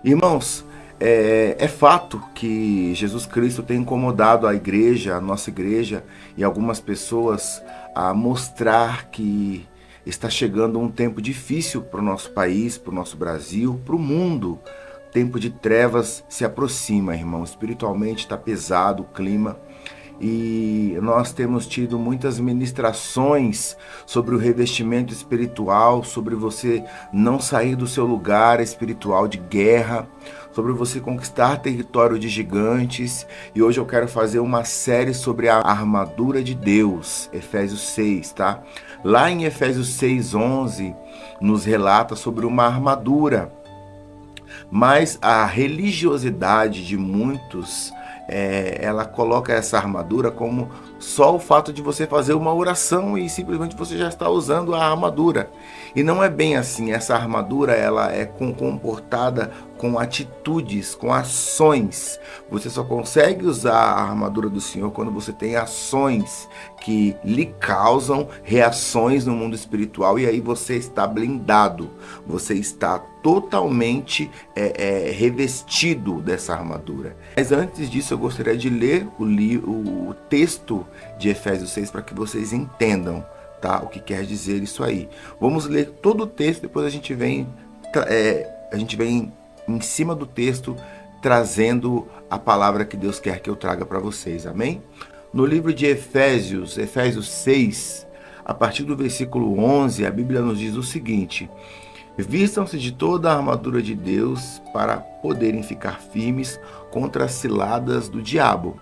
Irmãos, é fato que Jesus Cristo tem incomodado a igreja, a nossa igreja e algumas pessoas a mostrar que está chegando um tempo difícil para o nosso país, para o nosso Brasil, para o mundo. Tempo de trevas se aproxima, irmão. Espiritualmente está pesado o clima. E nós temos tido muitas ministrações sobre o revestimento espiritual, sobre você não sair do seu lugar espiritual de guerra, sobre você conquistar território de gigantes. E hoje eu quero fazer uma série sobre a armadura de Deus, Efésios 6, tá? Lá em Efésios 6:11 nos relata sobre uma armadura, mas a religiosidade de muitos, ela coloca essa armadura como só o fato de você fazer uma oração e simplesmente você já está usando a armadura. E não é bem assim. Essa armadura ela é comportada com atitudes, com ações. Você só consegue usar a armadura do Senhor quando você tem ações que lhe causam reações no mundo espiritual, e aí você está blindado, você está totalmente revestido dessa armadura. Mas antes disso eu gostaria de ler o texto de Efésios 6 para que vocês entendam, tá, o que quer dizer isso aí. Vamos ler todo o texto, depois a gente vem em cima do texto trazendo a palavra que Deus quer que eu traga para vocês, amém? No livro de Efésios 6, a partir do versículo 11, a Bíblia nos diz o seguinte: vistam-se de toda a armadura de Deus para poderem ficar firmes contra as ciladas do diabo.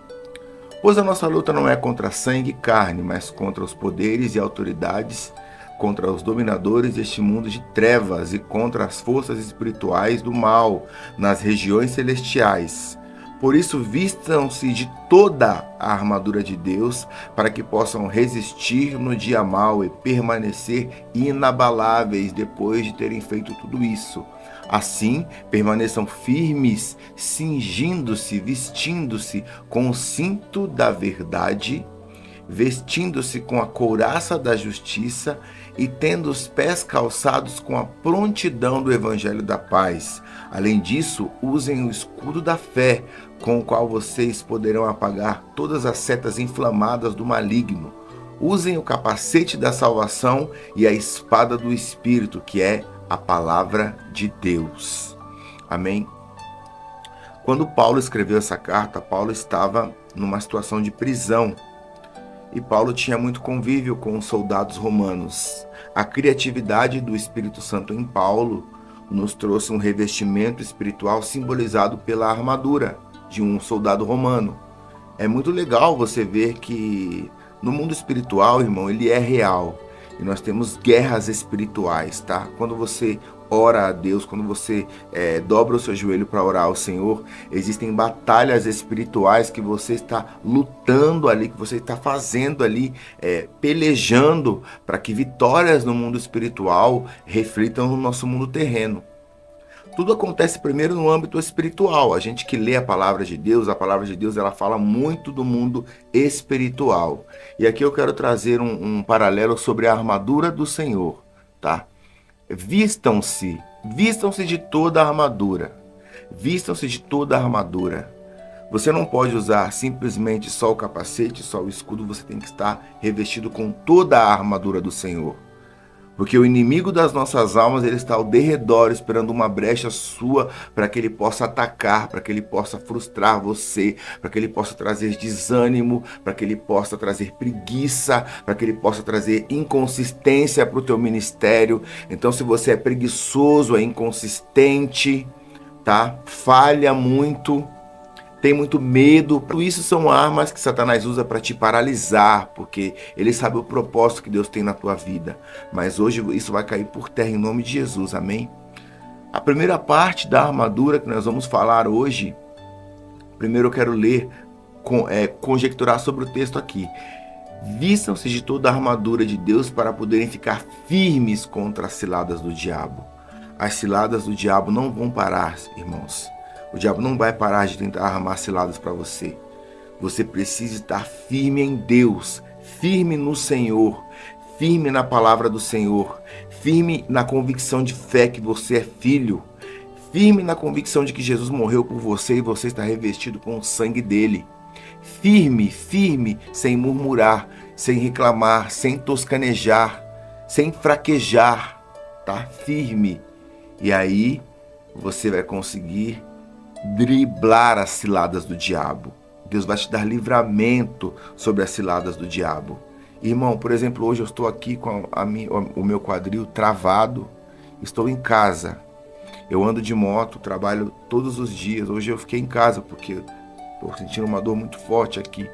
Pois a nossa luta não é contra sangue e carne, mas contra os poderes e autoridades, contra os dominadores deste mundo de trevas e contra as forças espirituais do mal nas regiões celestiais. Por isso, vistam-se de toda a armadura de Deus, para que possam resistir no dia mau e permanecer inabaláveis depois de terem feito tudo isso. Assim, permaneçam firmes, cingindo-se, vestindo-se com o cinto da verdade, vestindo-se com a couraça da justiça e tendo os pés calçados com a prontidão do evangelho da paz. Além disso, usem o escudo da fé, com o qual vocês poderão apagar todas as setas inflamadas do maligno. Usem o capacete da salvação e a espada do Espírito, que é a palavra de Deus. Amém? Quando Paulo escreveu essa carta, Paulo estava numa situação de prisão. E Paulo tinha muito convívio com os soldados romanos. A criatividade do Espírito Santo em Paulo nos trouxe um revestimento espiritual simbolizado pela armadura de um soldado romano. É muito legal você ver que no mundo espiritual, irmão, ele é real. E nós temos guerras espirituais, tá? Quando você ora a Deus, quando você dobra o seu joelho para orar ao Senhor, existem batalhas espirituais que você está lutando ali, que você está fazendo ali, pelejando para que vitórias no mundo espiritual reflitam no nosso mundo terreno. Tudo acontece primeiro no âmbito espiritual. A gente que lê a palavra de Deus ela fala muito do mundo espiritual. E aqui eu quero trazer um paralelo sobre a armadura do Senhor, tá? Vistam-se de toda a armadura. Vistam-se de toda a armadura. Você não pode usar simplesmente só o capacete, só o escudo, você tem que estar revestido com toda a armadura do Senhor. Porque o inimigo das nossas almas, ele está ao derredor, esperando uma brecha sua para que ele possa atacar, para que ele possa frustrar você, para que ele possa trazer desânimo, para que ele possa trazer preguiça, para que ele possa trazer inconsistência para o teu ministério. Então, se você é preguiçoso, é inconsistente, tá? Falha muito, tem muito medo. Tudo isso são armas que Satanás usa para te paralisar, porque ele sabe o propósito que Deus tem na tua vida. Mas hoje isso vai cair por terra em nome de Jesus, amém? A primeira parte da armadura que nós vamos falar hoje, primeiro eu quero ler, conjecturar sobre o texto aqui. Vistam-se de toda a armadura de Deus para poderem ficar firmes contra as ciladas do diabo. As ciladas do diabo não vão parar, irmãos. O diabo não vai parar de tentar armar ciladas para você. Você precisa estar firme em Deus, firme no Senhor, firme na palavra do Senhor, firme na convicção de fé que você é filho, firme na convicção de que Jesus morreu por você e você está revestido com o sangue dele. Firme, firme, sem murmurar, sem reclamar, sem toscanejar, sem fraquejar, tá? Firme. E aí você vai conseguir driblar as ciladas do diabo. Deus vai te dar livramento sobre as ciladas do diabo. Irmão, por exemplo, hoje eu estou aqui com o meu quadril travado, estou em casa. Eu ando de moto, trabalho todos os dias. Hoje eu fiquei em casa porque estou sentindo uma dor muito forte aqui.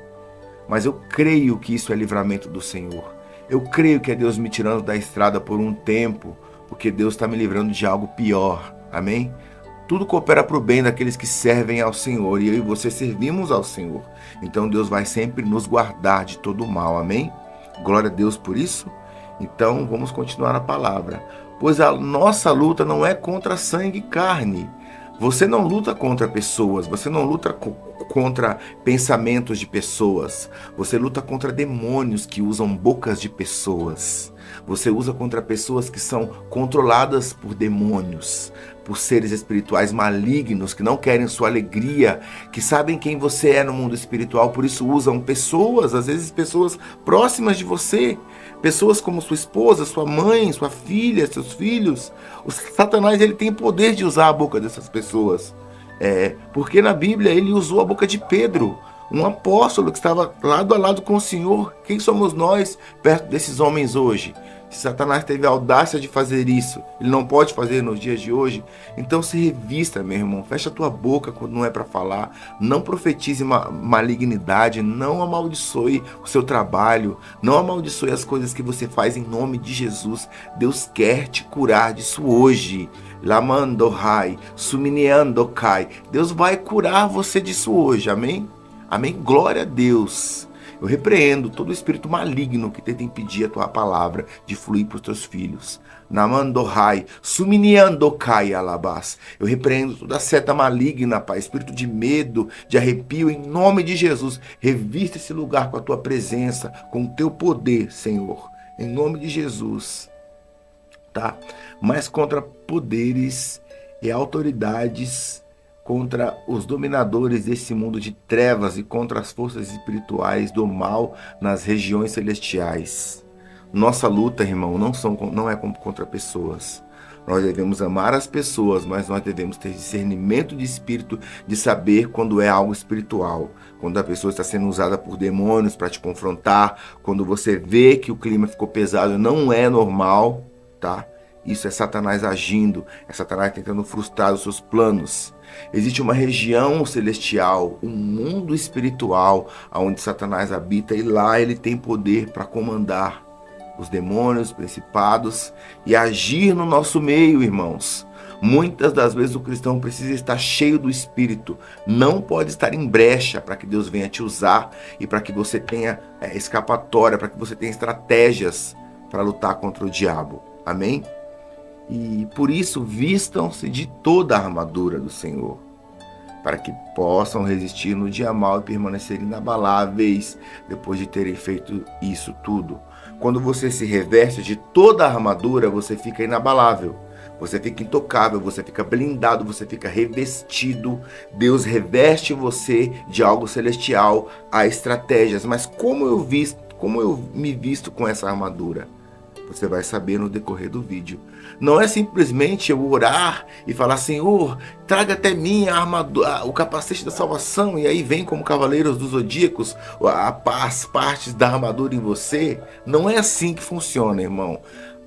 Mas eu creio que isso é livramento do Senhor. Eu creio que é Deus me tirando da estrada por um tempo, porque Deus está me livrando de algo pior. Amém? Tudo coopera para o bem daqueles que servem ao Senhor. E eu e você servimos ao Senhor. Então Deus vai sempre nos guardar de todo o mal. Amém? Glória a Deus por isso. Então vamos continuar a palavra. Pois a nossa luta não é contra sangue e carne. Você não luta contra pessoas, você não luta contra pensamentos de pessoas. Você luta contra demônios que usam bocas de pessoas. Você usa contra pessoas que são controladas por demônios, por seres espirituais malignos que não querem sua alegria, que sabem quem você é no mundo espiritual, por isso usam pessoas, às vezes pessoas próximas de você, pessoas como sua esposa, sua mãe, sua filha, seus filhos. O Satanás, ele tem poder de usar a boca dessas pessoas. Porque na Bíblia ele usou a boca de Pedro, um apóstolo que estava lado a lado com o Senhor. Quem somos nós perto desses homens hoje? Se Satanás teve a audácia de fazer isso, ele não pode fazer nos dias de hoje. Então se revista, meu irmão. Fecha a tua boca quando não é para falar. Não profetize malignidade. Não amaldiçoe o seu trabalho. Não amaldiçoe as coisas que você faz em nome de Jesus. Deus quer te curar disso hoje. Lamandohai, Suminiandokai. Deus vai curar você disso hoje. Amém? Amém? Glória a Deus. Eu repreendo todo espírito maligno que tenta impedir a tua palavra de fluir para os teus filhos. Namandohai, Suminiandokai alabás. Eu repreendo toda seta maligna, Pai, espírito de medo, de arrepio, em nome de Jesus. Revista esse lugar com a tua presença, com o teu poder, Senhor. Em nome de Jesus. Tá? Mas contra poderes e autoridades, contra os dominadores desse mundo de trevas e contra as forças espirituais do mal nas regiões celestiais. Nossa luta, irmão, não é contra pessoas. Nós devemos amar as pessoas, mas nós devemos ter discernimento de espírito, de saber quando é algo espiritual. Quando a pessoa está sendo usada por demônios para te confrontar, quando você vê que o clima ficou pesado, não é normal, tá? Isso é Satanás agindo, é Satanás tentando frustrar os seus planos. Existe uma região celestial, um mundo espiritual, onde Satanás habita, e lá ele tem poder para comandar os demônios, os principados e agir no nosso meio, irmãos. Muitas das vezes o cristão precisa estar cheio do Espírito, não pode estar em brecha para que Deus venha te usar e para que você tenha escapatória, para que você tenha estratégias para lutar contra o diabo. Amém? E por isso vistam-se de toda a armadura do Senhor, para que possam resistir no dia mau e permanecer inabaláveis depois de terem feito isso tudo. Quando você se reveste de toda a armadura, você fica inabalável, você fica intocável, você fica blindado, você fica revestido. Deus reveste você de algo celestial, há estratégias. Mas como eu me visto com essa armadura? Você vai saber no decorrer do vídeo. Não é simplesmente eu orar e falar: Senhor, traga até mim a armadura, o capacete da salvação, e aí vem como cavaleiros dos zodíacos as partes da armadura em você. Não é assim que funciona, irmão.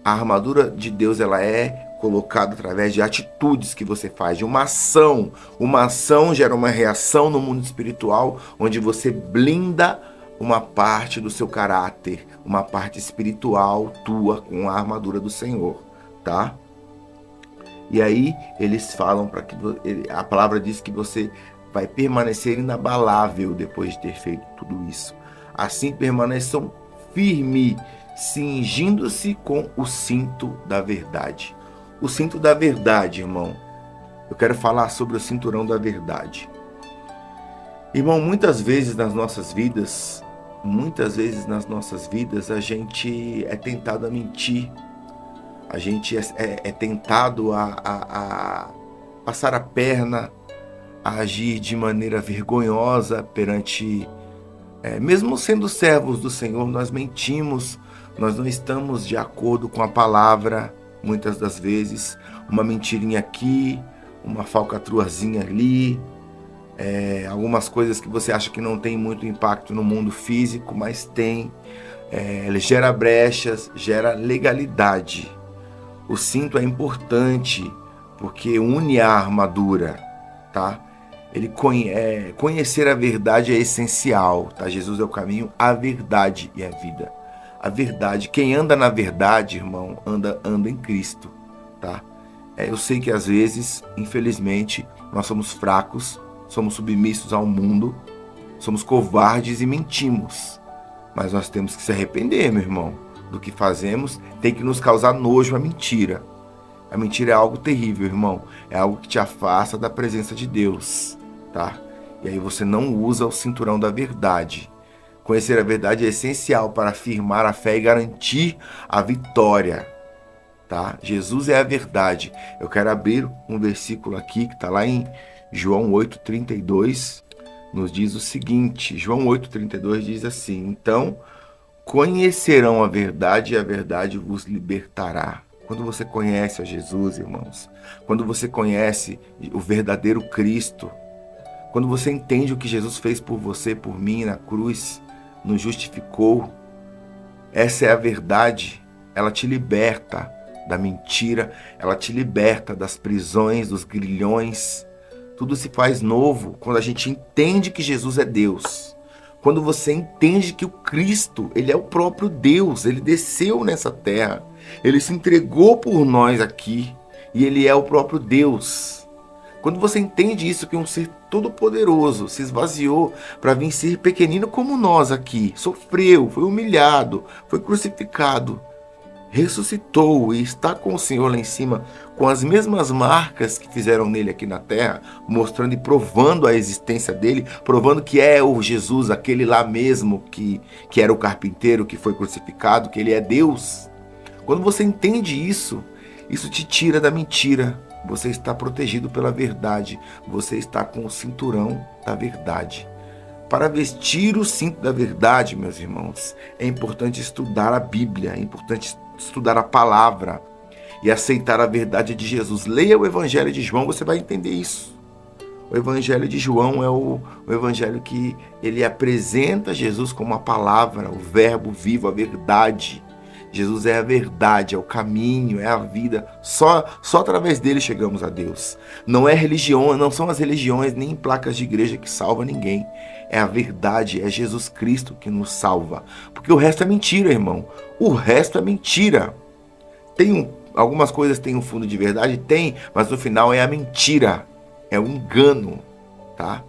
A armadura de Deus, ela é colocada através de atitudes que você faz, de uma ação. Uma ação gera uma reação no mundo espiritual, onde você blinda uma parte do seu caráter, uma parte espiritual tua com a armadura do Senhor, tá? E aí eles falam para que a palavra diz que você vai permanecer inabalável depois de ter feito tudo isso. Assim permaneçam firme, cingindo-se com o cinto da verdade. O cinto da verdade, irmão. Eu quero falar sobre o cinturão da verdade. Irmão, muitas vezes nas nossas vidas a gente é tentado a mentir, a gente é tentado a passar a perna, a agir de maneira vergonhosa perante, mesmo sendo servos do Senhor, nós mentimos, nós não estamos de acordo com a palavra, muitas das vezes, uma mentirinha aqui, uma falcatruazinha ali, algumas coisas que você acha que não tem muito impacto no mundo físico, mas tem, ele gera brechas, gera legalidade. O cinto é importante porque une a armadura, tá? Conhecer a verdade é essencial, tá? Jesus é o caminho, a verdade e a vida. A verdade, quem anda na verdade, irmão, anda em Cristo, tá? Eu sei que às vezes, infelizmente, nós somos fracos, somos submissos ao mundo, somos covardes e mentimos. Mas nós temos que se arrepender, meu irmão, do que fazemos. Tem que nos causar nojo a mentira. A mentira é algo terrível, irmão. É algo que te afasta da presença de Deus, tá? E aí você não usa o cinturão da verdade. Conhecer a verdade é essencial para afirmar a fé e garantir a vitória, tá? Jesus é a verdade. Eu quero abrir um versículo aqui que está lá em João 8,32. Nos diz o seguinte, João 8,32 diz assim: então conhecerão a verdade e a verdade vos libertará. Quando você conhece a Jesus, irmãos, quando você conhece o verdadeiro Cristo, quando você entende o que Jesus fez por você, por mim na cruz, nos justificou, essa é a verdade, ela te liberta da mentira, ela te liberta das prisões, dos grilhões. Tudo se faz novo quando a gente entende que Jesus é Deus. Quando você entende que o Cristo, ele é o próprio Deus, ele desceu nessa terra, ele se entregou por nós aqui e ele é o próprio Deus. Quando você entende isso, que um ser todo-poderoso se esvaziou para vir ser pequenino como nós aqui, sofreu, foi humilhado, foi crucificado, ressuscitou e está com o Senhor lá em cima, com as mesmas marcas que fizeram nele aqui na terra, mostrando e provando a existência dele, provando que é o Jesus, aquele lá mesmo que era o carpinteiro, que foi crucificado, que ele é Deus. Quando você entende isso, isso te tira da mentira. Você está protegido pela verdade, você está com o cinturão da verdade. Para vestir o cinto da verdade, meus irmãos, é importante estudar a Bíblia, é importante estudar a palavra e aceitar a verdade de Jesus. Leia o Evangelho de João, você vai entender isso. O Evangelho de João é o Evangelho que ele apresenta Jesus como a palavra, o verbo vivo, a verdade. Jesus é a verdade, é o caminho, é a vida. Só através dele chegamos a Deus. Não é religião, não são as religiões nem placas de igreja que salva ninguém. É a verdade, é Jesus Cristo que nos salva. Porque o resto é mentira, irmão. O resto é mentira. Algumas coisas têm um fundo de verdade? Tem, mas no final é a mentira. É o engano, tá?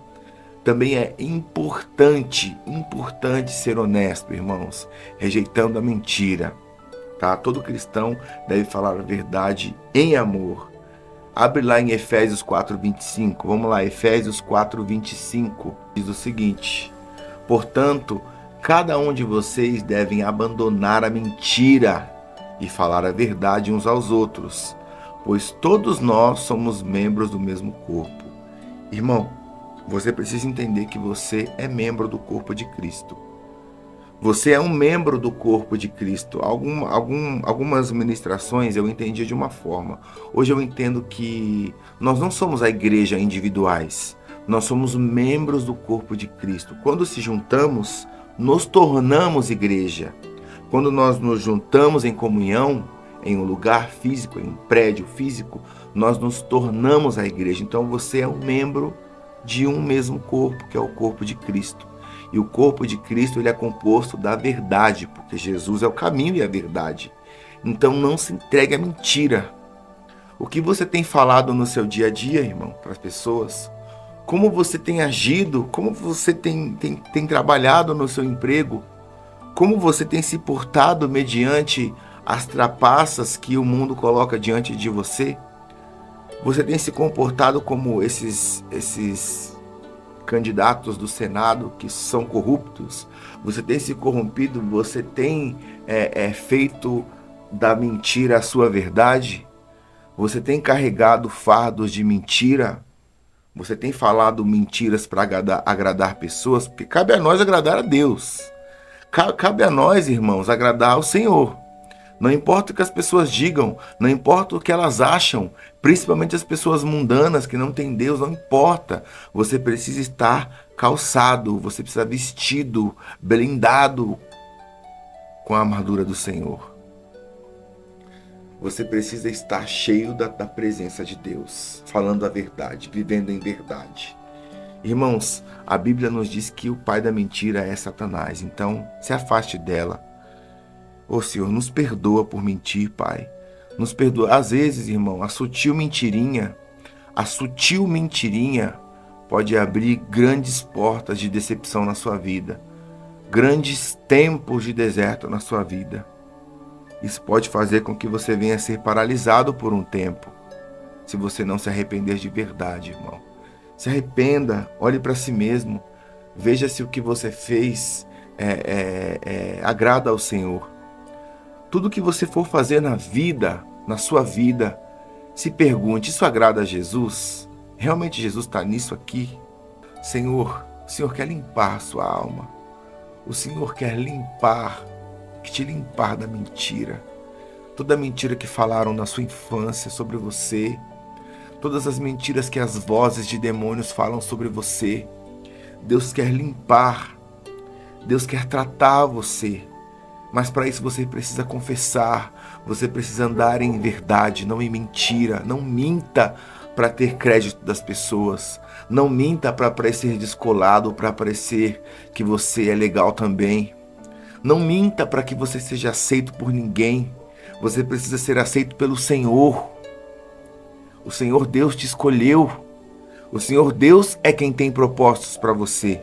Também é importante ser honesto, irmãos. Rejeitando a mentira. Tá? Todo cristão deve falar a verdade em amor. Abre lá em Efésios 4:25. Vamos lá, Efésios 4:25. Diz o seguinte: portanto, cada um de vocês devem abandonar a mentira e falar a verdade uns aos outros, pois todos nós somos membros do mesmo corpo. Irmão, você precisa entender que você é membro do corpo de Cristo. Você é um membro do corpo de Cristo. Algumas ministrações eu entendia de uma forma. Hoje eu entendo que nós não somos a igreja individuais. Nós somos membros do corpo de Cristo. Quando se juntamos, nos tornamos igreja. Quando nós nos juntamos em comunhão, em um lugar físico, em um prédio físico, nós nos tornamos a igreja. Então você é um membro de um mesmo corpo, que é o corpo de Cristo. E o corpo de Cristo ele é composto da verdade, porque Jesus é o caminho e a verdade. Então não se entregue à mentira. O que você tem falado no seu dia a dia, irmão, para as pessoas? Como você tem agido? Como você tem trabalhado no seu emprego? Como você tem se portado mediante as trapaças que o mundo coloca diante de você? Você tem se comportado como esses candidatos do Senado que são corruptos? Você tem se corrompido? Você tem feito da mentira a sua verdade? Você tem carregado fardos de mentira? Você tem falado mentiras para agradar pessoas? Porque cabe a nós agradar a Deus. Cabe a nós, irmãos, agradar ao Senhor. Não importa o que as pessoas digam, não importa o que elas acham, principalmente as pessoas mundanas que não têm Deus, não importa. Você precisa estar calçado, você precisa vestido, blindado com a armadura do Senhor. Você precisa estar cheio da presença de Deus, falando a verdade, vivendo em verdade. Irmãos, a Bíblia nos diz que o pai da mentira é Satanás, então se afaste dela. Ô Senhor, nos perdoa por mentir, Pai. Nos perdoa. Às vezes, irmão, a sutil mentirinha pode abrir grandes portas de decepção na sua vida, grandes tempos de deserto na sua vida. Isso pode fazer com que você venha a ser paralisado por um tempo, se você não se arrepender de verdade, irmão. Se arrependa, olhe para si mesmo, veja se o que você fez agrada ao Senhor. Tudo que você for fazer na vida, na sua vida, se pergunte, isso agrada a Jesus? Realmente Jesus está nisso aqui? Senhor, o Senhor quer limpar a sua alma. O Senhor quer te limpar da mentira. Toda mentira que falaram na sua infância sobre você. Todas as mentiras que as vozes de demônios falam sobre você. Deus quer limpar. Deus quer tratar você. Mas para isso você precisa confessar, você precisa andar em verdade, não em mentira. Não minta para ter crédito das pessoas. Não minta para parecer descolado, para parecer que você é legal também. Não minta para que você seja aceito por ninguém. Você precisa ser aceito pelo Senhor. O Senhor Deus te escolheu. O Senhor Deus é quem tem propósitos para você.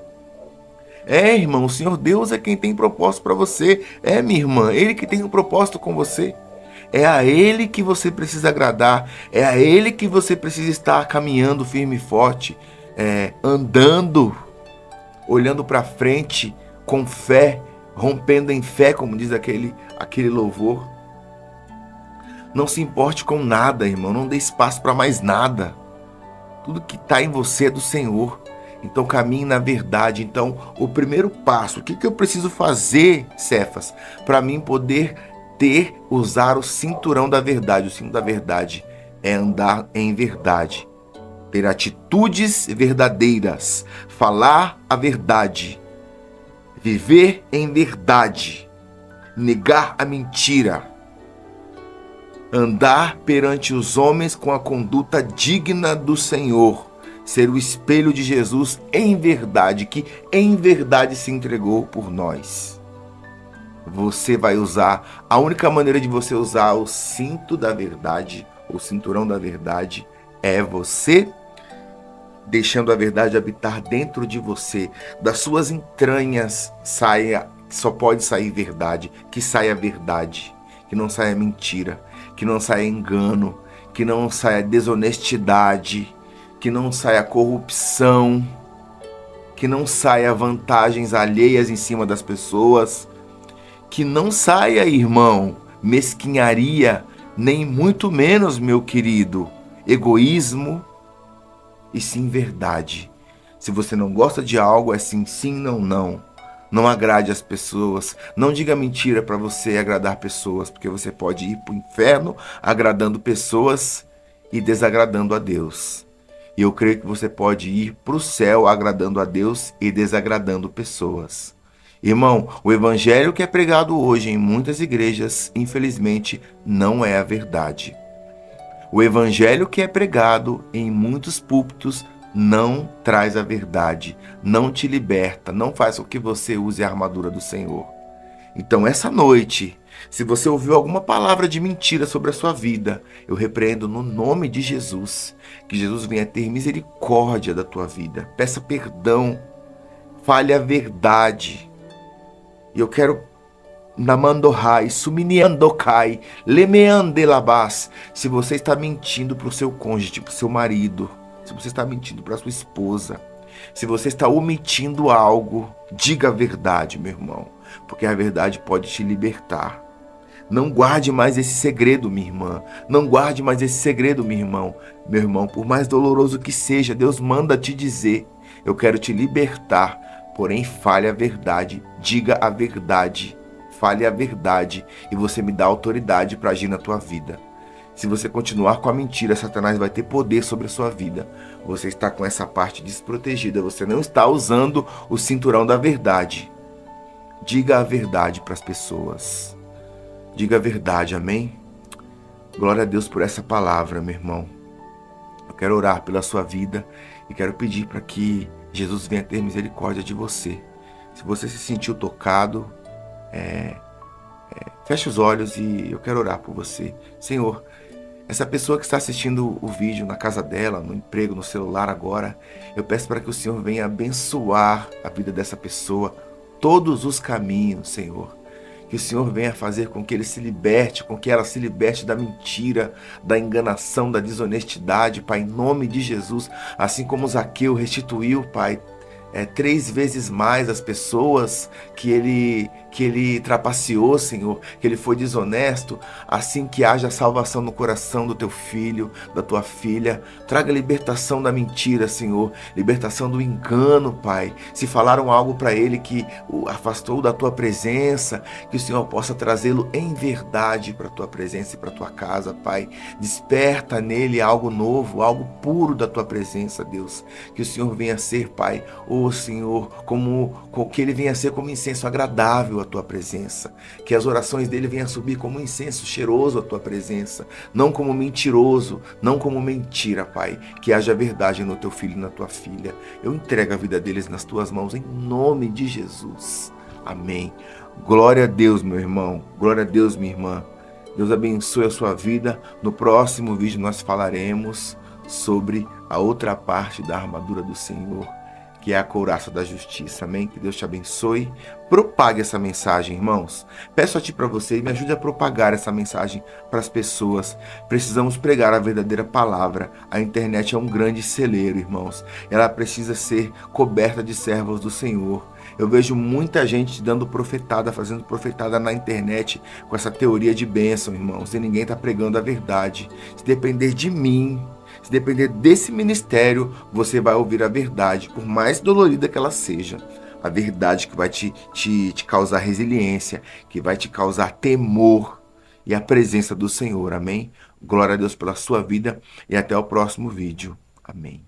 Irmão, o Senhor Deus é quem tem propósito para você. Minha irmã, Ele que tem um propósito com você. É a Ele que você precisa agradar. É a Ele que você precisa estar caminhando firme e forte. Andando, olhando para frente, com fé, rompendo em fé, como diz aquele louvor. Não se importe com nada, irmão. Não dê espaço para mais nada. Tudo que está em você é do Senhor. Então caminhe na verdade. Então o primeiro passo, o que eu preciso fazer, Cefas, para mim poder usar o cinturão da verdade? O cinto da verdade é andar em verdade, ter atitudes verdadeiras, falar a verdade, viver em verdade, negar a mentira, andar perante os homens com a conduta digna do Senhor, ser o espelho de Jesus em verdade, que em verdade se entregou por nós. Você vai usar, a única maneira de você usar o cinto da verdade, o cinturão da verdade, é você deixando a verdade habitar dentro de você. Das suas entranhas só pode sair verdade, que saia verdade, que não saia mentira, que não saia engano, que não saia desonestidade, que não saia corrupção, que não saia vantagens alheias em cima das pessoas, que não saia, irmão, mesquinharia, nem muito menos, meu querido, egoísmo, e sim verdade. Se você não gosta de algo, é sim, sim, não, não. Não agrade as pessoas, não diga mentira para você agradar pessoas, porque você pode ir para o inferno agradando pessoas e desagradando a Deus. E eu creio que você pode ir para o céu agradando a Deus e desagradando pessoas. Irmão, o evangelho que é pregado hoje em muitas igrejas, infelizmente, não é a verdade. O evangelho que é pregado em muitos púlpitos não traz a verdade, não te liberta, não faz com que você use a armadura do Senhor. Então, essa noite, se você ouviu alguma palavra de mentira sobre a sua vida, eu repreendo no nome de Jesus, que Jesus venha ter misericórdia da tua vida. Peça perdão, fale a verdade. E eu quero namandohai, suminiandokai, lemeandelabás. Se você está mentindo para o seu cônjuge, para o seu marido, se você está mentindo para a sua esposa, se você está omitindo algo, diga a verdade, meu irmão, porque a verdade pode te libertar. Não guarde mais esse segredo, minha irmã. Não guarde mais esse segredo, meu irmão. Meu irmão, por mais doloroso que seja, Deus manda te dizer: eu quero te libertar, porém fale a verdade. Diga a verdade. Fale a verdade e você me dá autoridade para agir na tua vida. Se você continuar com a mentira, Satanás vai ter poder sobre a sua vida. Você está com essa parte desprotegida. Você não está usando o cinturão da verdade. Diga a verdade para as pessoas. Diga a verdade, amém? Glória a Deus por essa palavra, meu irmão. Eu quero orar pela sua vida e quero pedir para que Jesus venha ter misericórdia de você. Se você se sentiu tocado, feche os olhos e eu quero orar por você. Senhor, essa pessoa que está assistindo o vídeo na casa dela, no emprego, no celular agora, eu peço para que o Senhor venha abençoar a vida dessa pessoa, todos os caminhos, Senhor. Que o Senhor venha fazer com que ele se liberte, com que ela se liberte da mentira, da enganação, da desonestidade, Pai, em nome de Jesus. Assim como Zaqueu restituiu, Pai, 3 vezes mais as pessoas que ele trapaceou, Senhor, que ele foi desonesto, assim que haja salvação no coração do teu filho, da tua filha. Traga libertação da mentira, Senhor, libertação do engano, Pai. Se falaram algo para ele que o afastou da tua presença, que o Senhor possa trazê-lo em verdade para a tua presença e para a tua casa, Pai. Desperta nele algo novo, algo puro da tua presença, Deus. Que o Senhor venha ser, Pai, Senhor, que ele venha ser como incenso agradável à tua presença, que as orações dele venham subir como incenso cheiroso à tua presença, não como mentiroso, não como mentira, Pai, que haja verdade no teu filho e na tua filha. Eu entrego a vida deles nas tuas mãos, em nome de Jesus, amém. Glória a Deus, meu irmão, glória a Deus, minha irmã. Deus abençoe a sua vida. No próximo vídeo nós falaremos sobre a outra parte da armadura do Senhor, que é a couraça da justiça, amém? Que Deus te abençoe. Propague essa mensagem, irmãos. Peço a ti para você, me ajude a propagar essa mensagem para as pessoas. Precisamos pregar a verdadeira palavra. A internet é um grande celeiro, irmãos. Ela precisa ser coberta de servos do Senhor. Eu vejo muita gente dando profetada, fazendo profetada na internet com essa teoria de bênção, irmãos. E ninguém está pregando a verdade. Se depender de mim, se depender desse ministério, você vai ouvir a verdade, por mais dolorida que ela seja. A verdade que vai te causar resiliência, que vai te causar temor e a presença do Senhor, amém? Glória a Deus pela sua vida e até o próximo vídeo, amém.